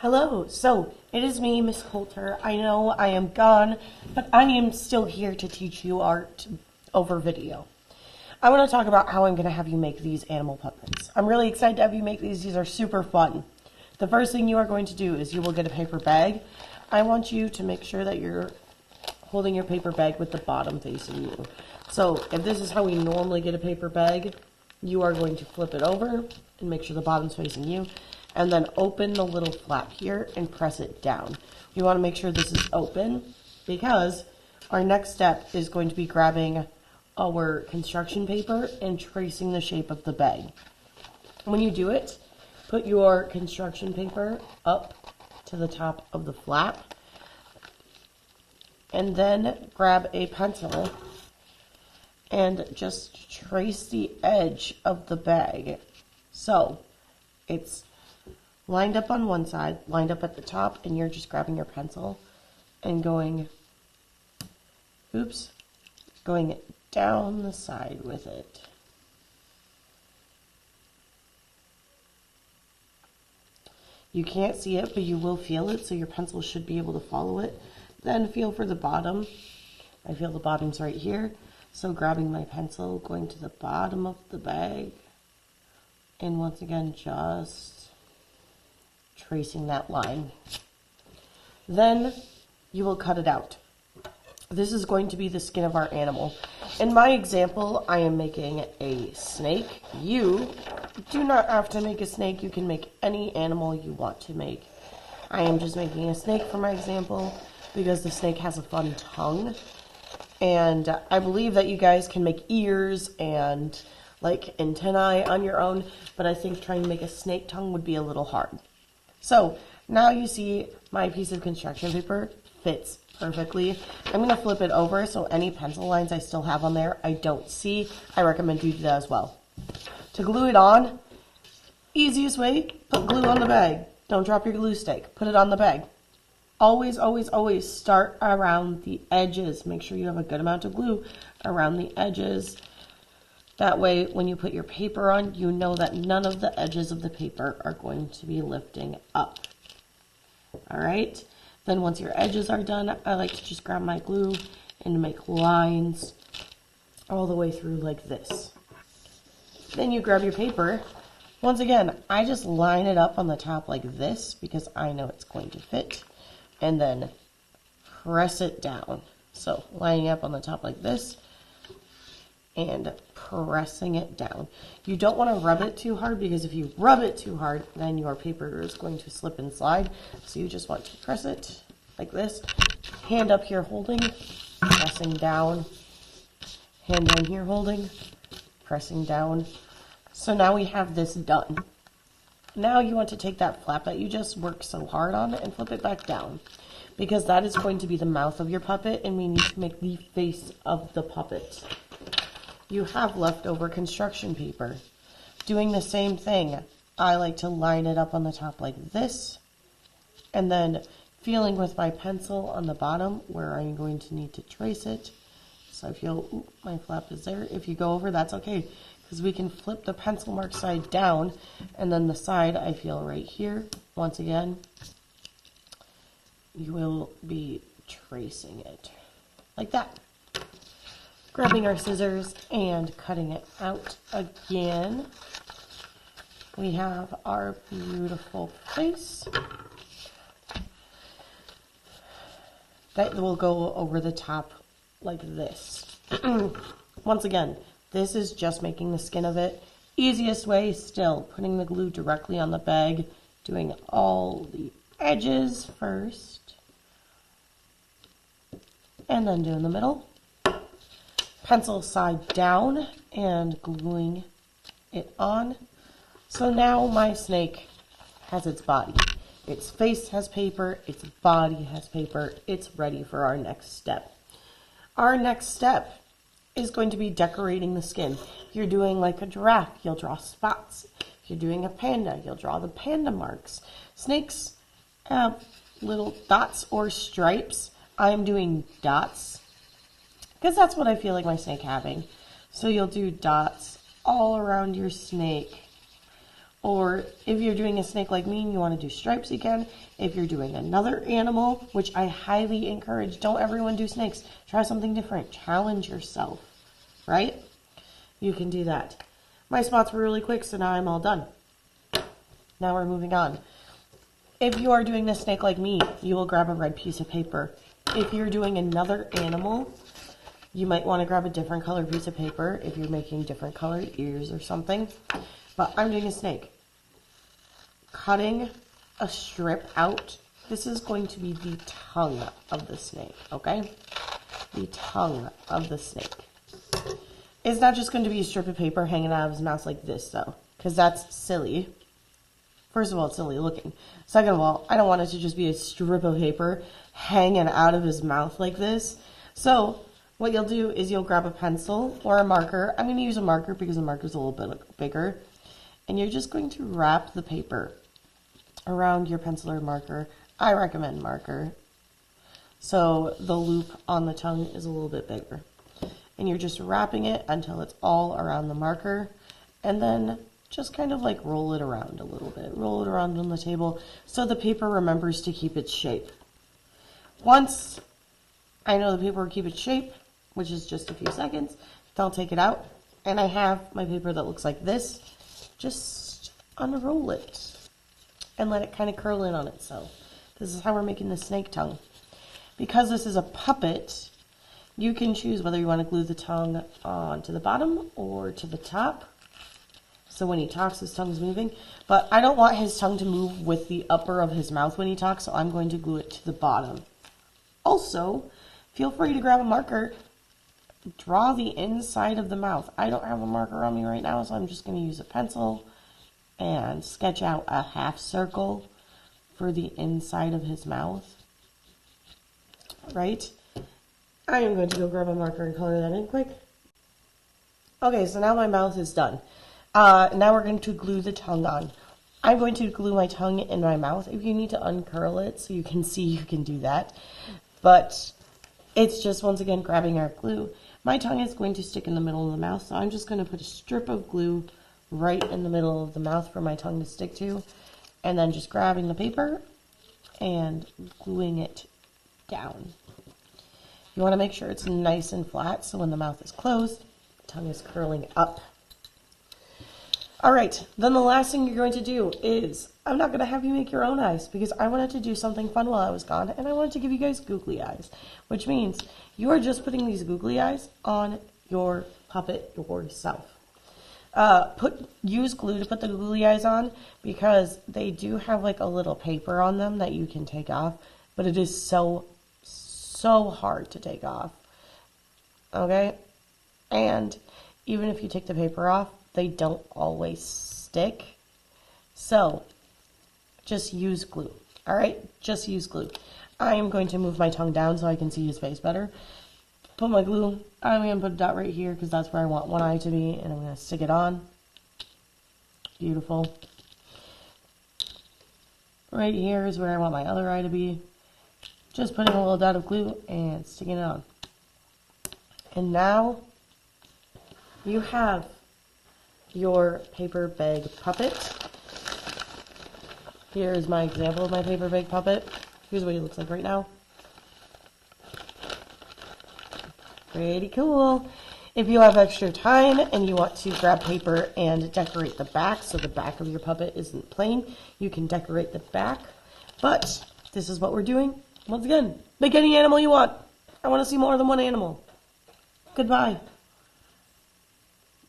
Hello, so it is me, Miss Coulter. I know I am gone, but I am still here to teach you art over video. I want to talk about how I'm going to have you make these animal puppets. I'm really excited to have you make these. These are super fun. The first thing you are going to do is you will get a paper bag. I want you to make sure that you're holding your paper bag with the bottom facing you. So if this is how we normally get a paper bag, you are going to flip it over and make sure the bottom's facing you, and then open the little flap here and press it down. You want to make sure this is open because our next step is going to be grabbing our construction paper and tracing the shape of the bag. When you do it, put your construction paper up to the top of the flap and then grab a pencil and just trace the edge of the bag. So it's lined up on one side, lined up at the top, and you're just grabbing your pencil and going down the side with it. You can't see it, but you will feel it, so your pencil should be able to follow it. Then feel for the bottom. I feel the bottom's right here. So grabbing my pencil, going to the bottom of the bag, and once again, just tracing that line. Then you will cut it out. This is going to be the skin of our animal. In my example, I am making a snake. You do not have to make a snake. You can make any animal you want to make. I am just making a snake for my example because the snake has a fun tongue. And I believe that you guys can make ears and like antennae on your own, but I think trying to make a snake tongue would be a little hard. So now you see my piece of construction paper fits perfectly. I'm going to flip it over so any pencil lines I still have on there I don't see. I recommend you do that as well. To glue it on, easiest way, put glue on the bag. Don't drop your glue stick. Put it on the bag. Always, always, always start around the edges. Make sure you have a good amount of glue around the edges. That way, when you put your paper on, you know that none of the edges of the paper are going to be lifting up. All right? Then once your edges are done, I like to just grab my glue and make lines all the way through like this. Then you grab your paper. Once again, I just line it up on the top like this because I know it's going to fit. And then press it down. So lining up on the top like this and pressing it down. You don't want to rub it too hard because if you rub it too hard, then your paper is going to slip and slide. So you just want to press it like this. Hand up here holding, pressing down. Hand down here holding, pressing down. So now we have this done. Now you want to take that flap that you just worked so hard on and flip it back down because that is going to be the mouth of your puppet and we need to make the face of the puppet. You have leftover construction paper. Doing the same thing, I like to line it up on the top like this and then feeling with my pencil on the bottom where I'm going to need to trace it. So I feel my flap is there. If you go over, that's okay. Because we can flip the pencil mark side down, and then the side I feel right here. Once again, you will be tracing it like that. Grabbing our scissors and cutting it out again. We have our beautiful face. That will go over the top like this. Once again, this is just making the skin of it. Easiest way still, putting the glue directly on the bag, doing all the edges first, and then doing the middle. Pencil side down and gluing it on. So now my snake has its body. Its face has paper, its body has paper. It's ready for our next step. Our next step is going to be decorating the skin. If you're doing like a giraffe, you'll draw spots. If you're doing a panda, you'll draw the panda marks. Snakes have little dots or stripes. I'm doing dots because that's what I feel like my snake having. So you'll do dots all around your snake. Or if you're doing a snake like me and you want to do stripes again, if you're doing another animal, which I highly encourage, don't everyone do snakes. Try something different. Challenge yourself, right? You can do that. My spots were really quick, so now I'm all done. Now we're moving on. If you are doing a snake like me, you will grab a red piece of paper. If you're doing another animal, you might want to grab a different colored piece of paper if you're making different colored ears or something. But I'm doing a snake. Cutting a strip out. This is going to be the tongue of the snake, okay? The tongue of the snake. It's not just going to be a strip of paper hanging out of his mouth like this, though, because that's silly. First of all, it's silly looking. Second of all, I don't want it to just be a strip of paper hanging out of his mouth like this. So what you'll do is you'll grab a pencil or a marker. I'm going to use a marker because the marker's a little bit bigger. And you're just going to wrap the paper around your pencil or marker. I recommend marker. So the loop on the tongue is a little bit bigger. And you're just wrapping it until it's all around the marker. And then just kind of like roll it around a little bit. Roll it around on the table so the paper remembers to keep its shape. Once I know the paper will keep its shape, which is just a few seconds, I'll take it out. And I have my paper that looks like this. Just unroll it and let it kind of curl in on itself. This is how we're making the snake tongue. Because this is a puppet, you can choose whether you want to glue the tongue onto the bottom or to the top. So when he talks, his tongue's moving. But I don't want his tongue to move with the upper of his mouth when he talks, so I'm going to glue it to the bottom. Also, feel free to grab a marker. Draw the inside of the mouth. I don't have a marker on me right now, so I'm just going to use a pencil and sketch out a half circle for the inside of his mouth. Right? I am going to go grab a marker and color that in quick. Okay, so now my mouth is done. Now we're going to glue the tongue on. I'm going to glue my tongue in my mouth. If you need to uncurl it so you can see, you can do that. But it's just, once again, grabbing our glue. My tongue is going to stick in the middle of the mouth, so I'm just going to put a strip of glue right in the middle of the mouth for my tongue to stick to, and then just grabbing the paper and gluing it down. You want to make sure it's nice and flat, so when the mouth is closed, the tongue is curling up. All right, then the last thing you're going to do is, I'm not going to have you make your own eyes because I wanted to do something fun while I was gone, and I wanted to give you guys googly eyes, which means you are just putting these googly eyes on your puppet yourself. Use glue to put the googly eyes on because they do have like a little paper on them that you can take off, but it is so hard to take off. Okay? And even if you take the paper off, they don't always stick. So just use glue. All right? Just use glue. I am going to move my tongue down so I can see his face better. Put my glue. I'm going to put a dot right here because that's where I want one eye to be, and I'm going to stick it on. Beautiful. Right here is where I want my other eye to be. Just putting a little dot of glue and sticking it on. And now you have your paper bag puppet. Here is my example of my paper bag puppet. Here's what he looks like right now. Pretty cool. If you have extra time and you want to grab paper and decorate the back so the back of your puppet isn't plain, you can decorate the back. But this is what we're doing. Once again, make any animal you want. I want to see more than one animal. Goodbye.